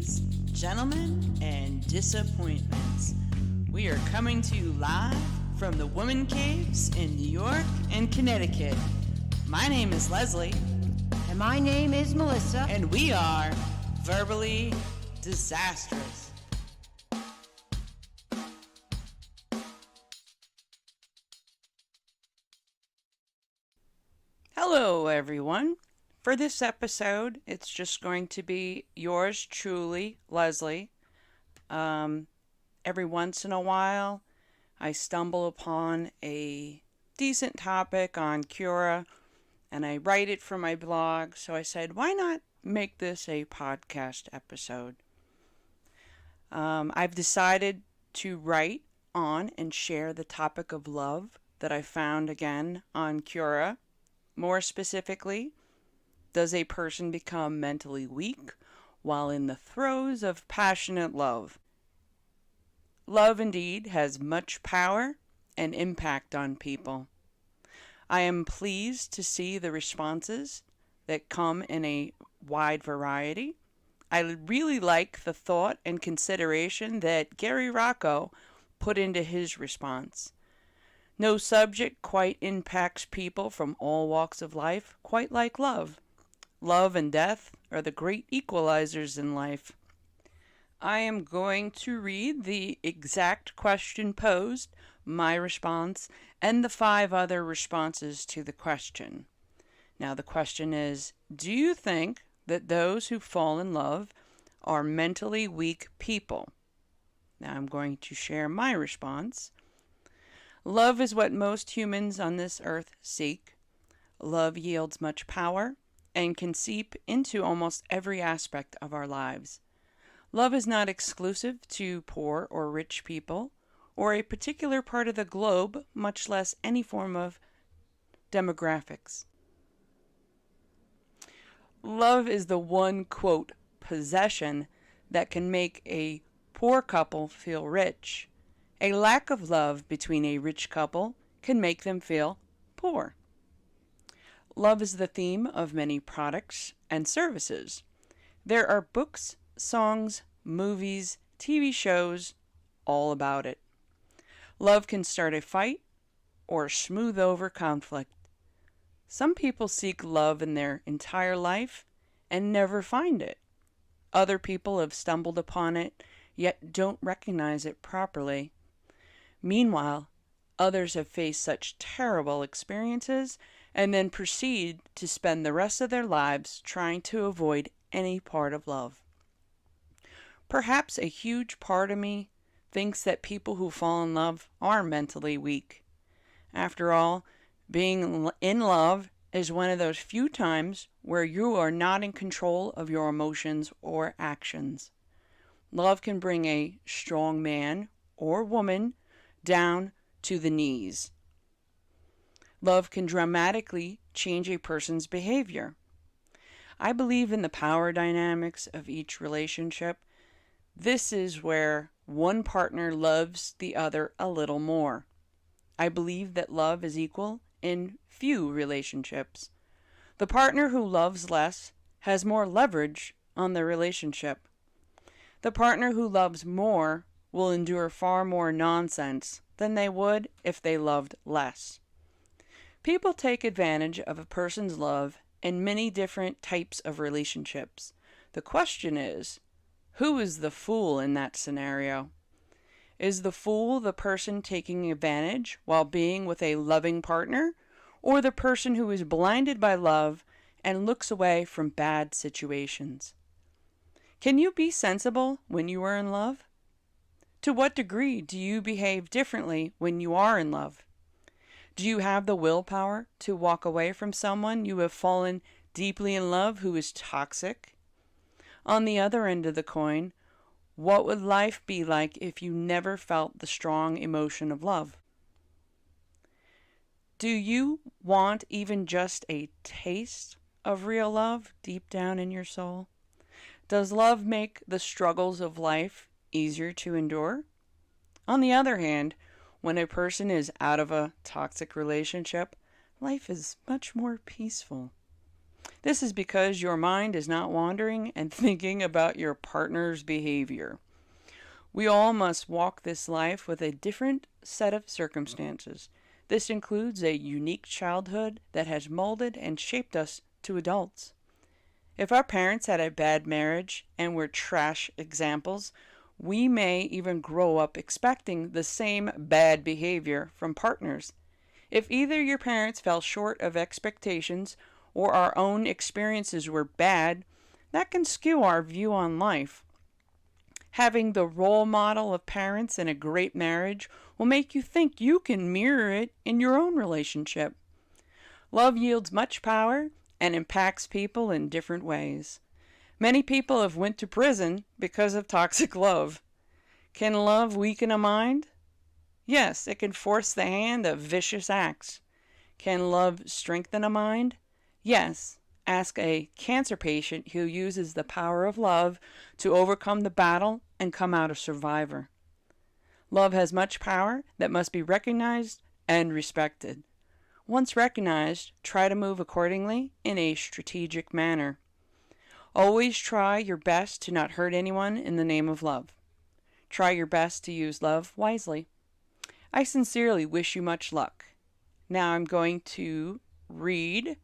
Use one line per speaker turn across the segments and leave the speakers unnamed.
ladies, gentlemen, and disappointments. We are coming to you live from the Woman Caves in New York and Connecticut. My name is Leslie.
And my name is Melissa.
And we are verbally disastrous. Hello, everyone. For this episode, it's just going to be yours truly, Leslie. Every once in a while, I stumble upon a decent topic on Quora, and I write it for my blog, so I said, why not make this a podcast episode? I've decided to write on and share the topic of love that I found again on Quora. More specifically, does a person become mentally weak while in the throes of passionate love? Love indeed has much power and impact on people. I am pleased to see the responses that come in a wide variety. I really like the thought and consideration that Gary Rocco put into his response. No subject quite impacts people from all walks of life quite like love. Love and death are the great equalizers in life. I am going to read the exact question posed, my response, and the 5 other responses to the question. Now the question is, do you think that those who fall in love are mentally weak people? Now I'm going to share my response. Love is what most humans on this earth seek. Love yields much power and can seep into almost every aspect of our lives. Love is not exclusive to poor or rich people, or a particular part of the globe, much less any form of demographics. Love is the one, quote, possession that can make a poor couple feel rich. A lack of love between a rich couple can make them feel poor. Love is the theme of many products and services. There are books, songs, movies, TV shows, all about it. Love can start a fight or smooth over conflict. Some people seek love in their entire life and never find it. Other people have stumbled upon it, yet don't recognize it properly. Meanwhile, others have faced such terrible experiences and then proceed to spend the rest of their lives trying to avoid any part of love. Perhaps a huge part of me thinks that people who fall in love are mentally weak. After all, being in love is one of those few times where you are not in control of your emotions or actions. Love can bring a strong man or woman down to the knees. Love can dramatically change a person's behavior. I believe in the power dynamics of each relationship. This is where one partner loves the other a little more. I believe that love is equal in few relationships. The partner who loves less has more leverage on the relationship. The partner who loves more will endure far more nonsense than they would if they loved less. People take advantage of a person's love in many different types of relationships. The question is, who is the fool in that scenario? Is the fool the person taking advantage while being with a loving partner, or the person who is blinded by love and looks away from bad situations? Can you be sensible when you are in love? To what degree do you behave differently when you are in love? Do you have the willpower to walk away from someone you have fallen deeply in love who is toxic? On the other end of the coin, what would life be like if you never felt the strong emotion of love? Do you want even just a taste of real love deep down in your soul? Does love make the struggles of life easier to endure? On the other hand, when a person is out of a toxic relationship, life is much more peaceful. This is because your mind is not wandering and thinking about your partner's behavior. We all must walk this life with a different set of circumstances. This includes a unique childhood that has molded and shaped us to adults. If our parents had a bad marriage and were trash examples, we may even grow up expecting the same bad behavior from partners. If either your parents fell short of expectations or our own experiences were bad, that can skew our view on life. Having the role model of parents in a great marriage will make you think you can mirror it in your own relationship. Love yields much power and impacts people in different ways. Many people have went to prison because of toxic love. Can love weaken a mind? Yes, it can force the hand of vicious acts. Can love strengthen a mind? Yes. Ask a cancer patient who uses the power of love to overcome the battle and come out a survivor. Love has much power that must be recognized and respected. Once recognized, try to move accordingly in a strategic manner. Always try your best to not hurt anyone in the name of love. Try your best to use love wisely. I sincerely wish you much luck. Now I'm going to read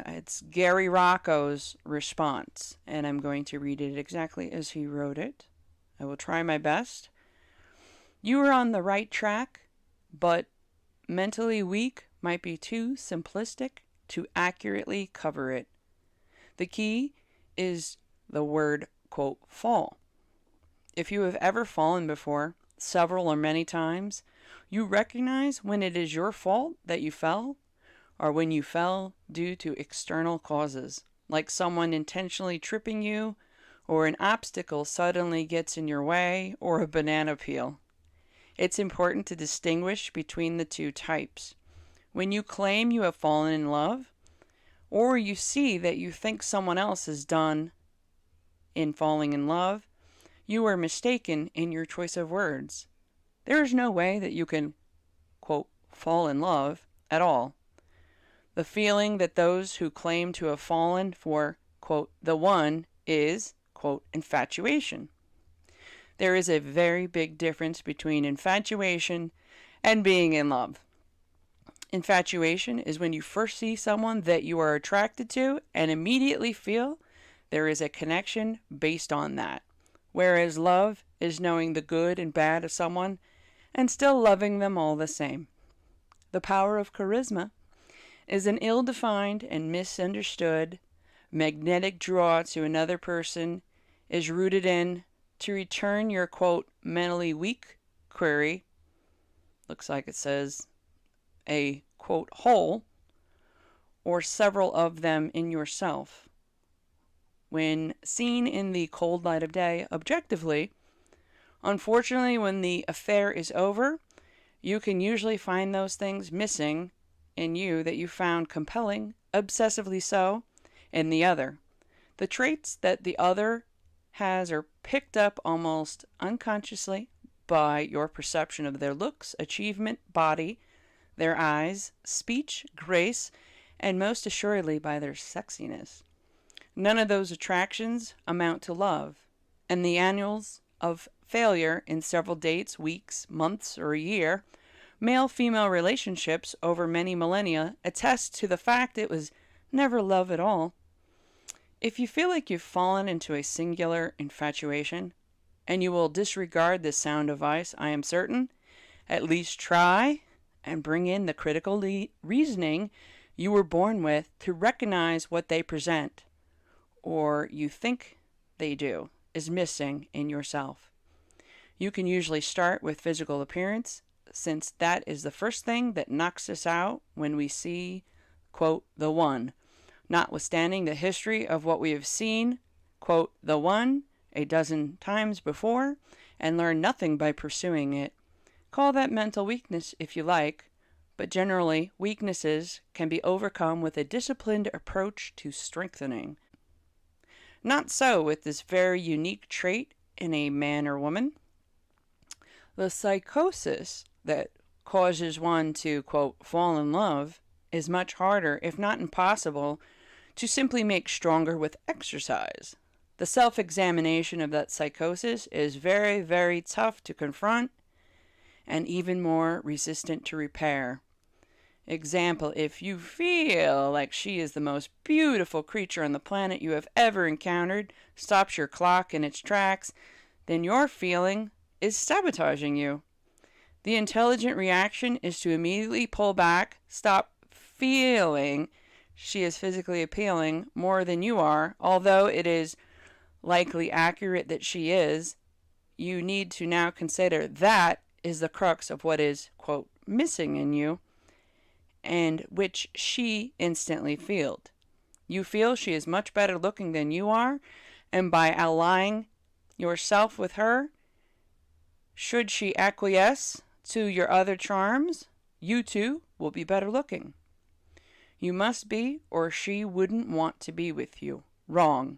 it's Gary Rocco's response, and I'm going to read it exactly as he wrote it. I will try my best. You are on the right track, but mentally weak might be too simplistic to accurately cover it. The key is the word, quote, fall. If you have ever fallen before, several or many times, you recognize when it is your fault that you fell, or when you fell due to external causes, like someone intentionally tripping you, or an obstacle suddenly gets in your way, or a banana peel. It's important to distinguish between the two types. When you claim you have fallen in love, or you see that you think someone else has done in falling in love, you are mistaken in your choice of words. There is no way that you can, quote, fall in love at all. The feeling that those who claim to have fallen for, quote, the one is, quote, infatuation. There is a very big difference between infatuation and being in love. Infatuation is when you first see someone that you are attracted to and immediately feel there is a connection based on that. Whereas love is knowing the good and bad of someone and still loving them all the same. The power of charisma is an ill-defined and misunderstood magnetic draw to another person is rooted in to return your, quote, mentally weak query, looks like it says a, quote, hole, or several of them in yourself. When seen in the cold light of day, objectively, unfortunately, when the affair is over, you can usually find those things missing in you that you found compelling, obsessively so, in the other. The traits that the other has are picked up almost unconsciously by your perception of their looks, achievement, body, their eyes, speech, grace, and most assuredly by their sexiness. None of those attractions amount to love, and the annuals of failure in several dates, weeks, months, or a year, male-female relationships over many millennia attest to the fact it was never love at all. If you feel like you've fallen into a singular infatuation, and you will disregard this sound advice, I am certain, at least try and bring in the critical reasoning you were born with to recognize what they present, or you think they do, is missing in yourself. You can usually start with physical appearance, since that is the first thing that knocks us out when we see, quote, the one, notwithstanding the history of what we have seen, quote, the one, a dozen times before, and learn nothing by pursuing it. Call that mental weakness if you like, but generally weaknesses can be overcome with a disciplined approach to strengthening. Not so with this very unique trait in a man or woman. The psychosis that causes one to, quote, fall in love is much harder, if not impossible, to simply make stronger with exercise. The self examination of that psychosis is very, very tough to confront and even more resistant to repair. Example, if you feel like she is the most beautiful creature on the planet you have ever encountered, stops your clock in its tracks, then your feeling is sabotaging you. The intelligent reaction is to immediately pull back, stop feeling she is physically appealing more than you are, although it is likely accurate that she is. You need to now consider that is the crux of what is, quote, missing in you, and which she instantly feels. You feel she is much better looking than you are, and by allying yourself with her, should she acquiesce to your other charms, you too will be better looking. You must be, or she wouldn't want to be with you. Wrong.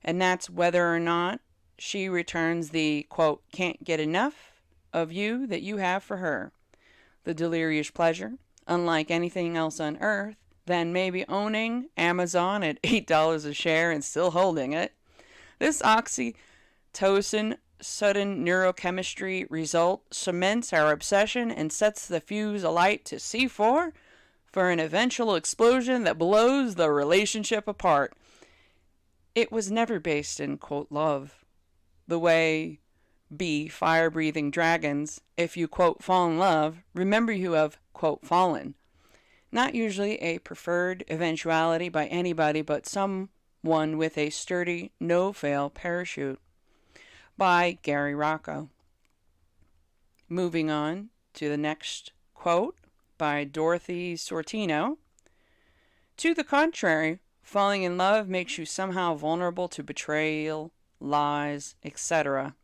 And that's whether or not she returns the, quote, can't get enough of you that you have for her. The delirious pleasure, unlike anything else on earth, than maybe owning Amazon at $8 a share and still holding it. This oxytocin sudden neurochemistry result cements our obsession and sets the fuse alight to C4 for an eventual explosion that blows the relationship apart. It was never based in, quote, love. The way fire-breathing dragons, if you, quote, fall in love, remember you have, quote, fallen. Not usually a preferred eventuality by anybody but someone with a sturdy, no-fail parachute. By Gary Rocco. Moving on to the next quote by Dorothy Sortino. To the contrary, falling in love makes you somehow vulnerable to betrayal, lies, etc.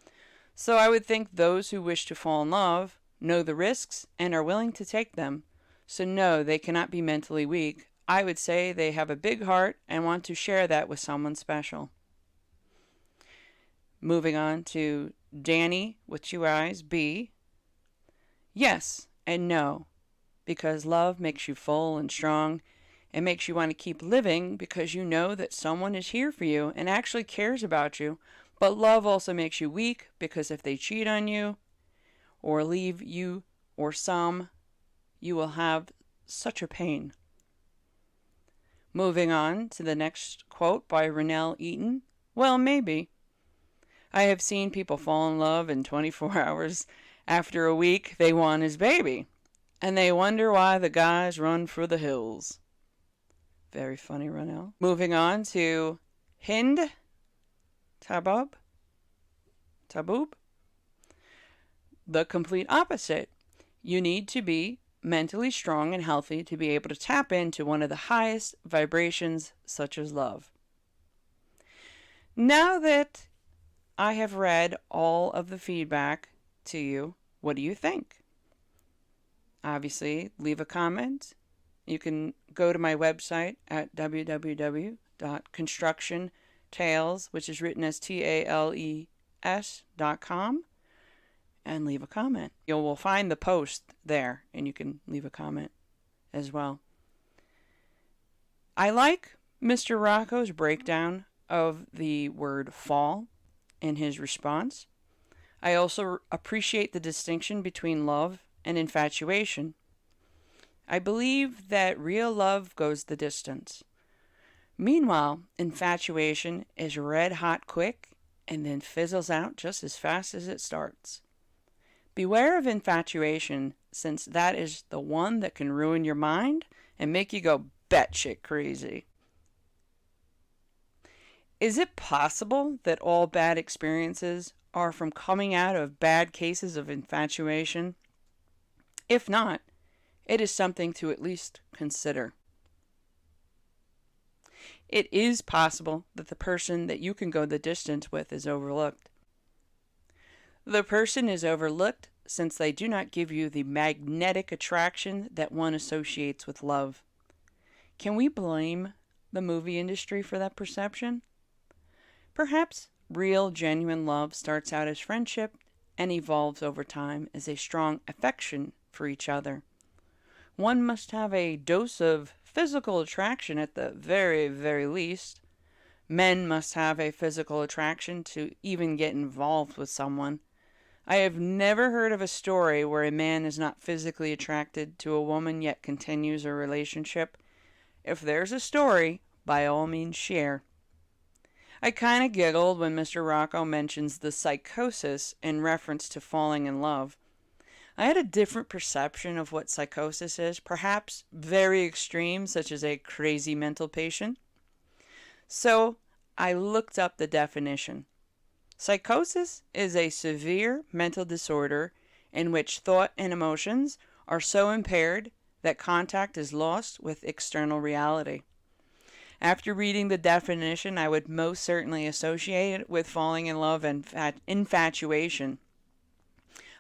So I would think those who wish to fall in love know the risks and are willing to take them. So no, they cannot be mentally weak. I would say they have a big heart and want to share that with someone special. Moving on to Danny with 2 eyes, B. Yes and no, because love makes you full and strong. It makes you want to keep living because you know that someone is here for you and actually cares about you. But love also makes you weak because if they cheat on you or leave you or some, you will have such a pain. Moving on to the next quote by Renelle Eaton. Well, maybe. I have seen people fall in love in 24 hours. After a week, they want his baby. And they wonder why the guys run for the hills. Very funny, Renelle. Moving on to Hind Taboob. The complete opposite. You need to be mentally strong and healthy to be able to tap into one of the highest vibrations, such as love. Now that I have read all of the feedback to you, what do you think? Obviously, leave a comment. You can go to my website at www.constructiontales, which is written as TALES.com, and leave a comment. You will find the post there, and you can leave a comment as well. I like Mr. Rocco's breakdown of the word fall in his response. I also appreciate the distinction between love and infatuation. I believe that real love goes the distance. Meanwhile, infatuation is red hot quick and then fizzles out just as fast as it starts. Beware of infatuation, since that is the one that can ruin your mind and make you go batshit crazy. Is it possible that all bad experiences are from coming out of bad cases of infatuation? If not, it is something to at least consider. It is possible that the person that you can go the distance with is overlooked. The person is overlooked since they do not give you the magnetic attraction that one associates with love. Can we blame the movie industry for that perception? Perhaps real, genuine love starts out as friendship and evolves over time as a strong affection for each other. One must have a dose of physical attraction at the very, very least. Men must have a physical attraction to even get involved with someone. I have never heard of a story where a man is not physically attracted to a woman yet continues a relationship. If there's a story, by all means share. I kind of giggled when Mr. Rocco mentions the psychosis in reference to falling in love. I had a different perception of what psychosis is, perhaps very extreme, such as a crazy mental patient. So I looked up the definition. Psychosis is a severe mental disorder in which thought and emotions are so impaired that contact is lost with external reality. After reading the definition, I would most certainly associate it with falling in love and infatuation.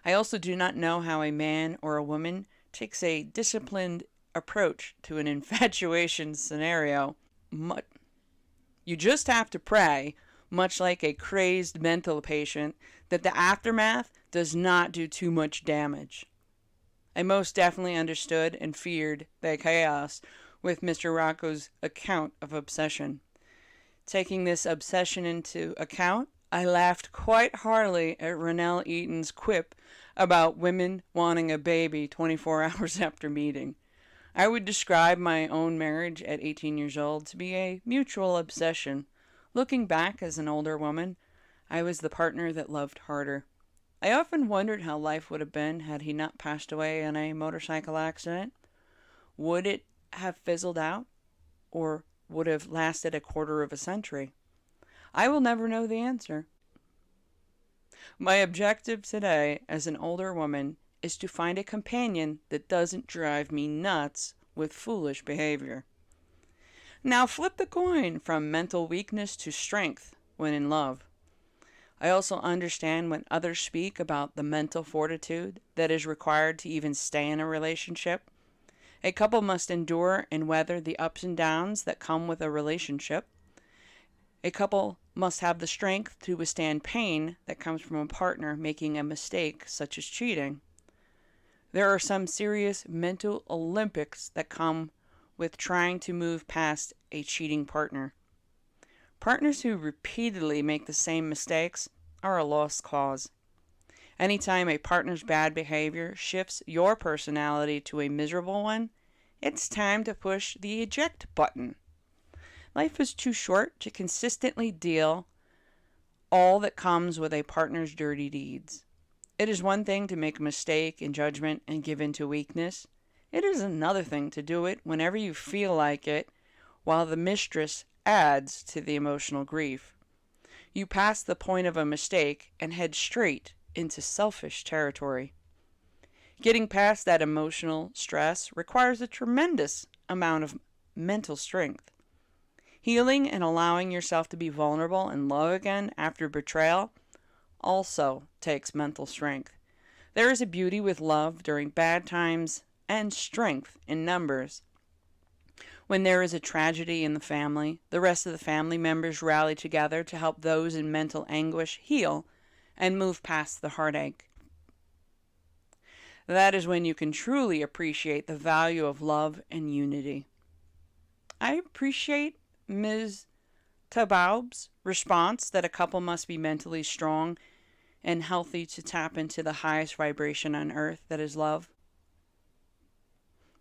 I also do not know how a man or a woman takes a disciplined approach to an infatuation scenario. You just have to pray, much like a crazed mental patient, that the aftermath does not do too much damage. I most definitely understood and feared the chaos with Mr. Rocco's account of obsession. Taking this obsession into account, I laughed quite heartily at Ronell Eaton's quip about women wanting a baby 24 hours after meeting. I would describe my own marriage at 18 years old to be a mutual obsession. Looking back as an older woman, I was the partner that loved harder. I often wondered how life would have been had he not passed away in a motorcycle accident. Would it have fizzled out, or would have lasted a quarter of a century? I will never know the answer. My objective today as an older woman is to find a companion that doesn't drive me nuts with foolish behavior. Now flip the coin from mental weakness to strength when in love. I also understand when others speak about the mental fortitude that is required to even stay in a relationship. A couple must endure and weather the ups and downs that come with a relationship. A couple must have the strength to withstand pain that comes from a partner making a mistake, such as cheating. There are some serious mental Olympics that come with trying to move past a cheating partner. Partners who repeatedly make the same mistakes are a lost cause. Anytime a partner's bad behavior shifts your personality to a miserable one, it's time to push the eject button. Life is too short to consistently deal all that comes with a partner's dirty deeds. It is one thing to make a mistake in judgment and give in to weakness. It is another thing to do it whenever you feel like it, while the mistress adds to the emotional grief. You pass the point of a mistake and head straight into selfish territory. Getting past that emotional stress requires a tremendous amount of mental strength. Healing and allowing yourself to be vulnerable and love again after betrayal also takes mental strength. There is a beauty with love during bad times and strength in numbers. When there is a tragedy in the family, the rest of the family members rally together to help those in mental anguish heal and move past the heartache. That is when you can truly appreciate the value of love and unity. I appreciate Ms. Tabaub's response that a couple must be mentally strong and healthy to tap into the highest vibration on earth, that is love.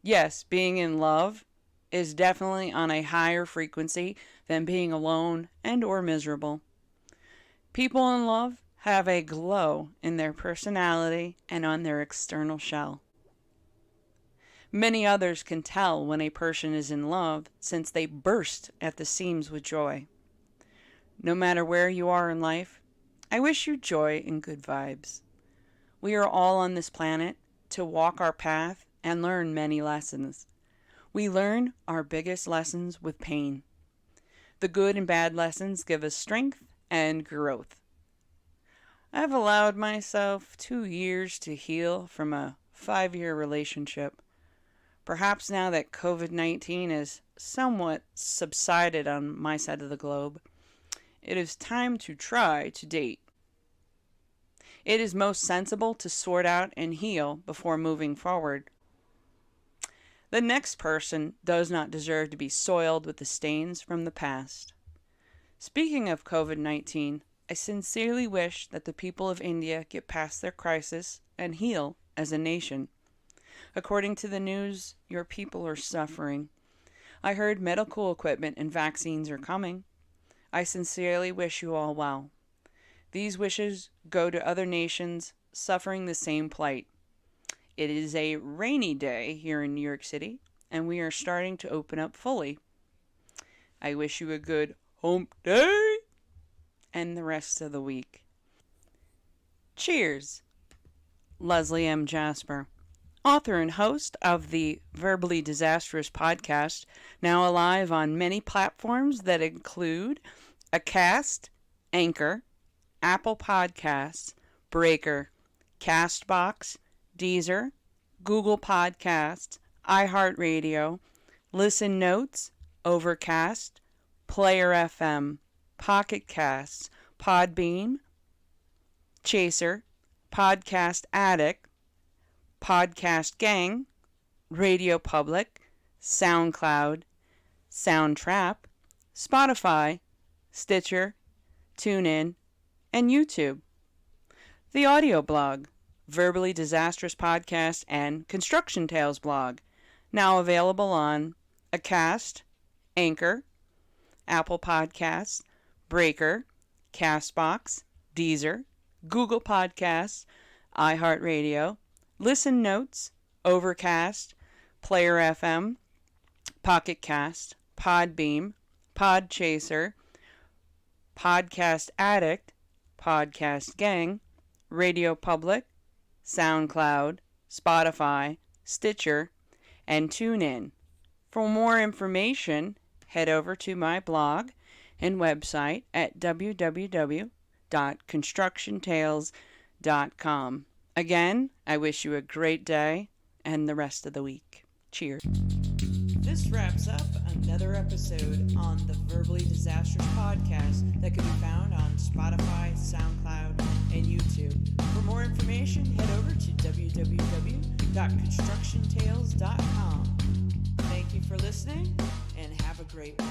Yes, being in love is definitely on a higher frequency than being alone and or miserable. People in love have a glow in their personality and on their external shell. Many others can tell when a person is in love since they burst at the seams with joy. No matter where you are in life, I wish you joy and good vibes. We are all on this planet to walk our path and learn many lessons. We learn our biggest lessons with pain. The good and bad lessons give us strength and growth. I've allowed myself 2 years to heal from a 5-year relationship. Perhaps now that COVID-19 is somewhat subsided on my side of the globe, it is time to try to date. It is most sensible to sort out and heal before moving forward. The next person does not deserve to be soiled with the stains from the past. Speaking of COVID-19, I sincerely wish that the people of India get past their crisis and heal as a nation. According to the news, your people are suffering. I heard medical equipment and vaccines are coming. I sincerely wish you all well. These wishes go to other nations suffering the same plight. It is a rainy day here in New York City, and we are starting to open up fully. I wish you a good hump day and the rest of the week. Cheers. Leslie M. Jasper, author and host of the Verbally Disastrous podcast, now alive on many platforms that include Acast, Anchor, Apple Podcasts, Breaker, Castbox, Deezer, Google Podcasts, iHeartRadio, Listen Notes, Overcast, Player FM, Pocket Casts, Podbean, Chaser, Podcast Addict, Podcast Gang, Radio Public, SoundCloud, Soundtrap, Spotify, Stitcher, TuneIn, and YouTube. The audio blog, Verbally Disastrous Podcast, and Construction Tales blog, now available on Acast, Anchor, Apple Podcasts, Breaker, Castbox, Deezer, Google Podcasts, iHeartRadio, Listen Notes, Overcast, Player FM, Pocket Cast, Podbeam, Podchaser, Podcast Addict, Podcast Gang, Radio Public, SoundCloud, Spotify, Stitcher, and TuneIn. For more information, head over to my blog and website at www.constructiontales.com. Again, I wish you a great day and the rest of the week. Cheers. This wraps up another episode on the Verbally Disastrous podcast that can be found on Spotify, SoundCloud, and YouTube. For more information, head over to www.constructiontales.com. Thank you for listening, and have a great one.